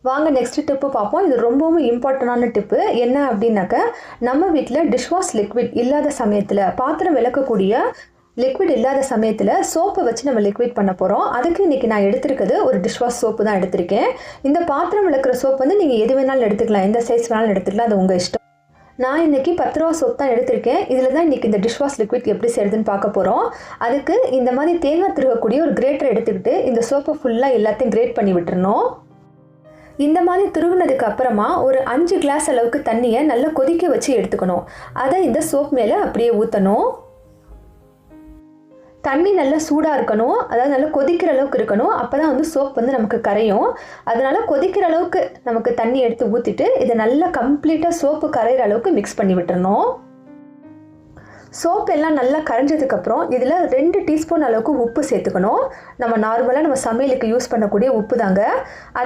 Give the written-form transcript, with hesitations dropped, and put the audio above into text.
வாங்க next tip பார்ப்போம். இது ரொம்பவும் இம்பார்ட்டண்டான டிப்பு. என்ன அப்படின்னாக்க, நம்ம வீட்டில் டிஷ்வாஷ் லிக்விட் இல்லாத சமயத்தில், பாத்திரம் விளக்கக்கூடிய லிக்விட் இல்லாத சமயத்தில் சோப்பை வச்சு நம்ம லிக்விட் பண்ண போகிறோம். அதுக்கு இன்றைக்கி நான் எடுத்துருக்கிறது ஒரு டிஷ்வாஷ் சோப்பு தான் எடுத்திருக்கேன். இந்த பாத்திரம் விளக்குற சோப்பு வந்து நீங்கள் எது வேணாலும் எடுத்துக்கலாம், எந்த சைஸ் வேணாலும் எடுத்துக்கலாம், அது உங்கள் இஷ்டம். நான் இன்றைக்கி 10 ரூபா சோப் தான் எடுத்திருக்கேன். இதில் தான் இன்றைக்கி இந்த டிஷ்வாஷ் லிக்விட் எப்படி செய்யுதுன்னு பார்க்க போகிறோம். அதுக்கு இந்த மாதிரி தேங்காய் திருகக்கூடிய ஒரு கிரேட்டர் எடுத்துக்கிட்டு இந்த சோப்பை ஃபுல்லாக எல்லாத்தையும் கிரேட் பண்ணி விட்டுறணும். இந்த மாதிரி துருவினதுக்கு அப்புறமா ஒரு 5 கிளாஸ் அளவுக்கு தண்ணியை நல்லா கொதிக்க வச்சு எடுத்துக்கணும். அதை இந்த சோப் மேலே அப்படியே ஊற்றணும். தண்ணி நல்லா சூடாக இருக்கணும், அதாவது நல்லா கொதிக்கிற அளவுக்கு இருக்கணும். அப்போ தான் வந்து சோப் வந்து நமக்கு கரையும். அதனால் கொதிக்கிற அளவுக்கு நமக்கு தண்ணி எடுத்து ஊற்றிட்டு இதை நல்லா கம்ப்ளீட்டாக சோப்பு கரையிற அளவுக்கு மிக்ஸ் பண்ணி விட்டுறணும். சோப் எல்லாம் நல்லா கரைஞ்சதுக்கப்புறம் இதில் 2 டீஸ்பூன் அளவுக்கு உப்பு சேர்த்துக்கணும். நம்ம நார்மலாக நம்ம சமையலுக்கு யூஸ் பண்ணக்கூடிய உப்பு தாங்க.